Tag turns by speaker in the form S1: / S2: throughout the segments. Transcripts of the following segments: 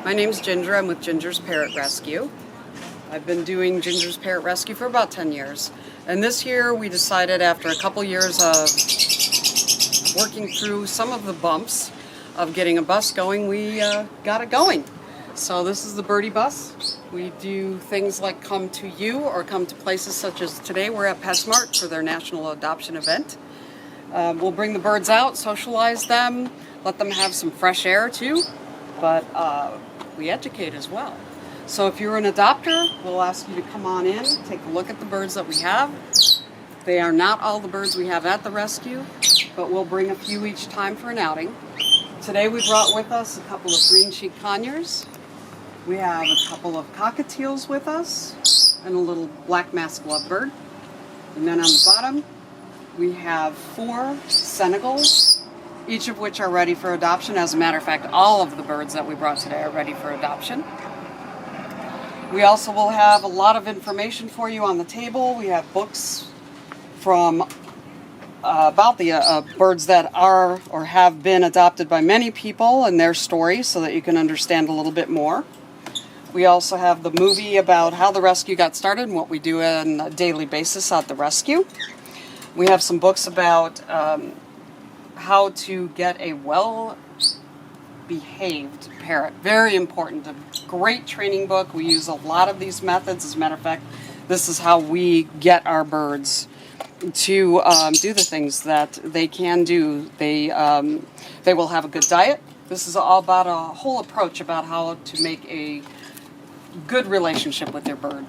S1: My name's Ginger. I'm with Ginger's Parrot Rescue. I've been doing Ginger's Parrot Rescue for about 10 years. And this year we decided, after a couple years of working through some of the bumps of getting a bus going, we got it going. So this is the Birdie Bus. We do things like come to you or come to places such as today. We're at PetSmart for their national adoption event. We'll bring the birds out, socialize them, let them have some fresh air too, but we educate as well. So if you're an adopter, we'll ask you to come on in, take a look at the birds that we have. They are not all the birds we have at the rescue, but we'll bring a few each time for an outing. Today we brought with us a couple of green-cheeked conures. We have a couple of cockatiels with us and a little black-masked lovebird. And then on the bottom, we have 4 Senegals, each of which are ready for adoption. As a matter of fact, all of the birds that we brought today are ready for adoption. We also will have a lot of information for you on the table. We have books from about the birds that are or have been adopted by many people and their stories, so that you can understand a little bit more. We also have the movie about how the rescue got started and what we do on a daily basis at the rescue. We have some books about how to get a well-behaved parrot. Very important. A great training book. We use a lot of these methods. As a matter of fact, this is how we get our birds to do the things that they can do. They will have a good diet. This is all about a whole approach about how to make a good relationship with your bird.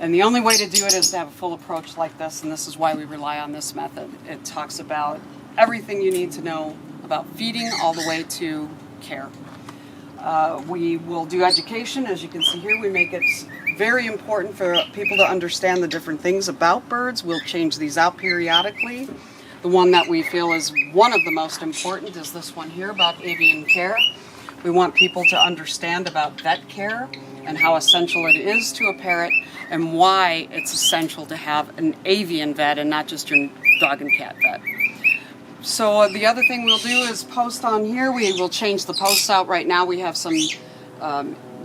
S1: And the only way to do it is to have a full approach like this, and this is why we rely on this method. It talks about everything you need to know about feeding all the way to care. We will do education. As you can see here, we make it very important for people to understand the different things about birds. We'll change these out periodically. The one that we feel is one of the most important is this one here about avian care. We want people to understand about vet care and how essential it is to a parrot, and why it's essential to have an avian vet and not just your dog and cat vet. So the other thing we'll do is post on here. We will change the posts out. Right now we have some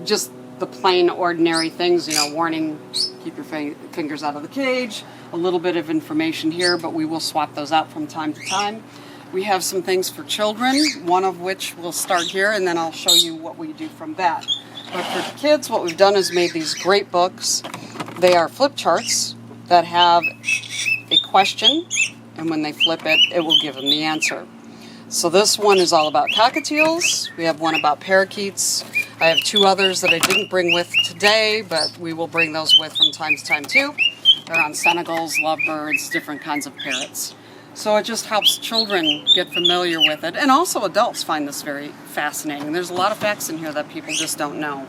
S1: just the plain ordinary things, warning, keep your fingers out of the cage, a little bit of information here, but we will swap those out from time to time. We have some things for children, one of which we'll start here, and then I'll show you what we do from that. But for kids, what we've done is made these great books. They are flip charts that have a question, and when they flip it, it will give them the answer. So this one is all about cockatiels. We have one about parakeets. I have 2 others that I didn't bring with today, but we will bring those with from time to time too. They're on Senegals, lovebirds, different kinds of parrots. So it just helps children get familiar with it, and also adults find this very fascinating. There's a lot of facts in here that people just don't know.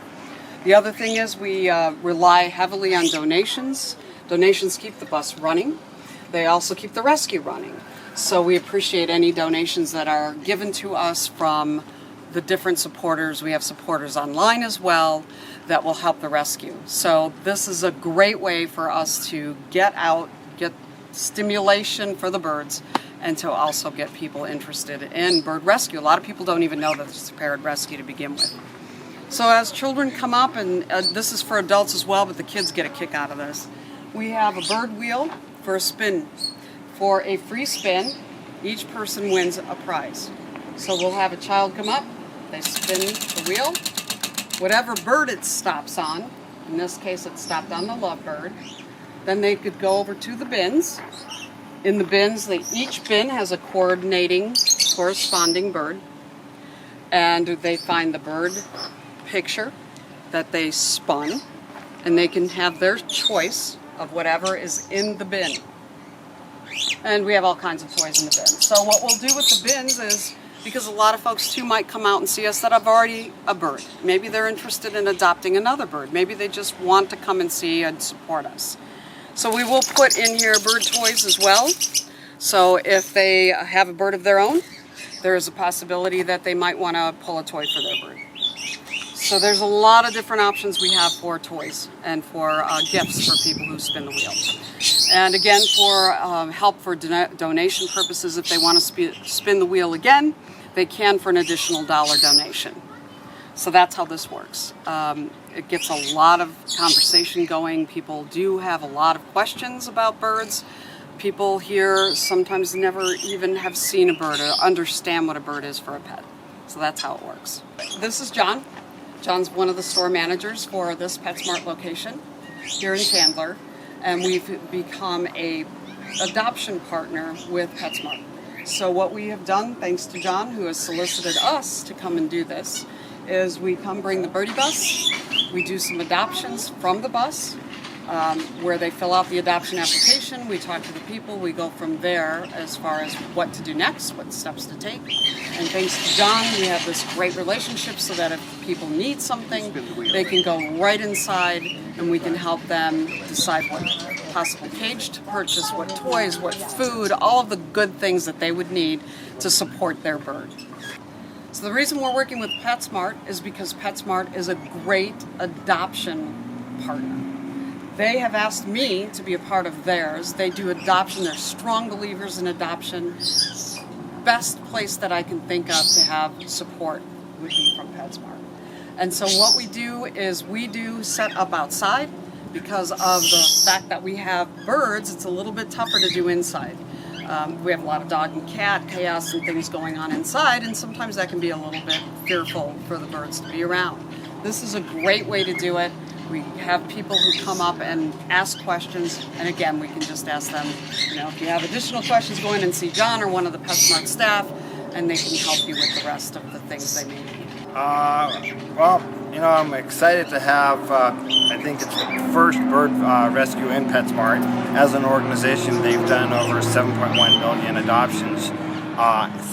S1: The other thing is we rely heavily on donations. Donations keep the bus running. They also keep the rescue running. So we appreciate any donations that are given to us from the different supporters. We have supporters online as well that will help the rescue. So this is a great way for us to get out, get stimulation for the birds, and to also get people interested in bird rescue. A lot of people don't even know that it's a parrot rescue to begin with. So as children come up, and this is for adults as well, but the kids get a kick out of this, we have a bird wheel for a spin. For a free spin, each person wins a prize. So we'll have a child come up, they spin the wheel, whatever bird it stops on, in this case it stopped on the lovebird, then they could go over to the bins. In the bins, each bin has a corresponding bird, and they find the bird picture that they spun, and they can have their choice of whatever is in the bin. And we have all kinds of toys in the bin. So what we'll do with the bins is, because a lot of folks too might come out and see us that have already a bird. Maybe they're interested in adopting another bird. Maybe they just want to come and see and support us. So we will put in here bird toys as well. So if they have a bird of their own, there is a possibility that they might want to pull a toy for their bird. So there's a lot of different options we have for toys and for gifts for people who spin the wheel. And again, for help for donation purposes, if they want to spin the wheel again, they can for an additional $1 donation. So that's how this works. It gets a lot of conversation going. People do have a lot of questions about birds. People here sometimes never even have seen a bird or understand what a bird is for a pet. So that's how it works. This is John. John's one of the store managers for this PetSmart location here in Chandler. And we've become a adoption partner with PetSmart. So what we have done, thanks to John, who has solicited us to come and do this, is we come bring the Birdie Bus. We do some adoptions from the bus, where they fill out the adoption application. We talk to the people. We go from there as far as what to do next, what steps to take. And thanks to John, we have this great relationship so that if people need something, they can go right inside and we can help them decide what possible cage to purchase, what toys, what food, all of the good things that they would need to support their bird. So the reason we're working with PetSmart is because PetSmart is a great adoption partner. They have asked me to be a part of theirs. They do adoption. They're strong believers in adoption. Best place that I can think of to have support would be from PetSmart. And so what we do is we do set up outside. Because of the fact that we have birds, it's a little bit tougher to do inside. We have a lot of dog and cat chaos and things going on inside, and sometimes that can be a little bit fearful for the birds to be around. This is a great way to do it. We have people who come up and ask questions, and again, we can just ask them, if you have additional questions, go in and see John or one of the PetSmart staff, and they can help you with the rest of the things they may need.
S2: I'm excited to have, I think it's the first bird rescue in PetSmart. As an organization, they've done over 7.1 million adoptions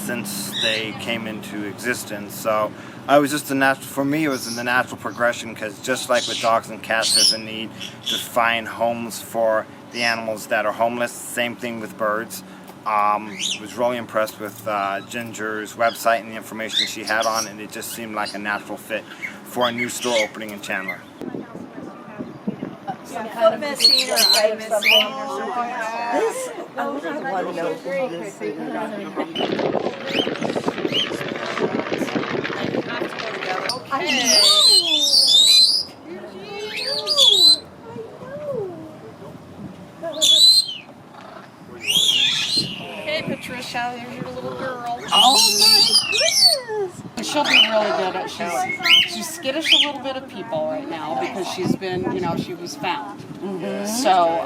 S2: since they came into existence. So I was just for me, it was in the natural progression, because just like with dogs and cats, there's a need to find homes for the animals that are homeless. Same thing with birds. Was really impressed with Ginger's website and the information she had on it. It just seemed like a natural fit for a new store opening in Chandler.
S3: Some kind of missing or eye missing or something. This, I want to know this
S1: Hey Patricia, there's your little girl.
S3: Oh my goodness!
S1: She'll be really good at she's skittish a little bit of people right now because she's been, she was found. Mm-hmm. So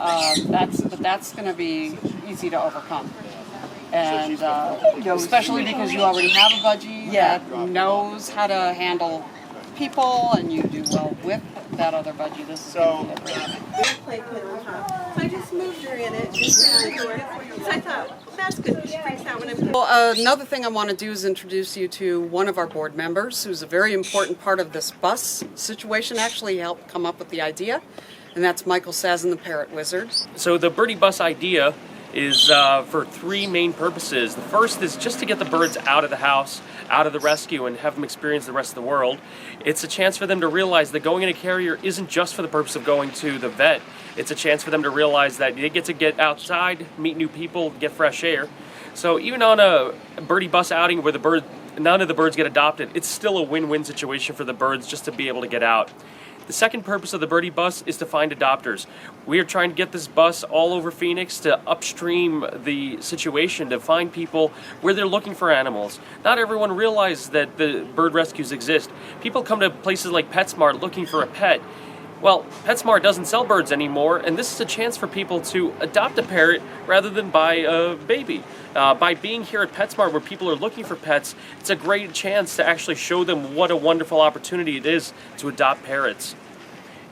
S1: that's going to be easy to overcome. And especially because you already have a budgie that knows how to handle people, and you do well with that other budgie. This is going to be
S4: So I just moved her in it, just in the door. So I thought, that's good. She freaks out when I'm.
S1: Well, another thing I want to do is introduce you to one of our board members who's a very important part of this bus situation. Actually helped come up with the idea, and that's Michael Sazin, the Parrot Wizard.
S5: So the Birdie Bus idea is for three main purposes. The first is just to get the birds out of the house, out of the rescue, and have them experience the rest of the world. It's a chance for them to realize that going in a carrier isn't just for the purpose of going to the vet. It's a chance for them to realize that they get to get outside, meet new people, get fresh air. So even on a Birdie Bus outing where none of the birds get adopted, it's still a win-win situation for the birds just to be able to get out. The second purpose of the Birdie Bus is to find adopters. We are trying to get this bus all over Phoenix to upstream the situation, to find people where they're looking for animals. Not everyone realizes that the bird rescues exist. People come to places like PetSmart looking for a pet. Well, PetSmart doesn't sell birds anymore, and this is a chance for people to adopt a parrot rather than buy a baby. By being here at PetSmart where people are looking for pets, it's a great chance to actually show them what a wonderful opportunity it is to adopt parrots.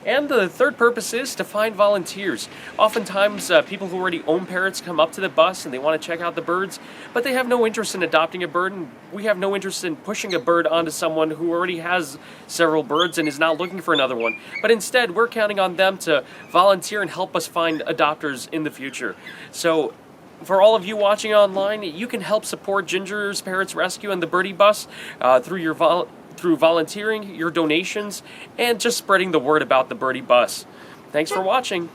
S5: And the third purpose is to find volunteers. Oftentimes, people who already own parrots come up to the bus and they want to check out the birds, but they have no interest in adopting a bird, and we have no interest in pushing a bird onto someone who already has several birds and is not looking for another one. But instead, we're counting on them to volunteer and help us find adopters in the future. So, for all of you watching online, you can help support Ginger's Parrots Rescue and the Birdie Bus through volunteering, your donations, and just spreading the word about the Birdie Bus. Thanks for watching.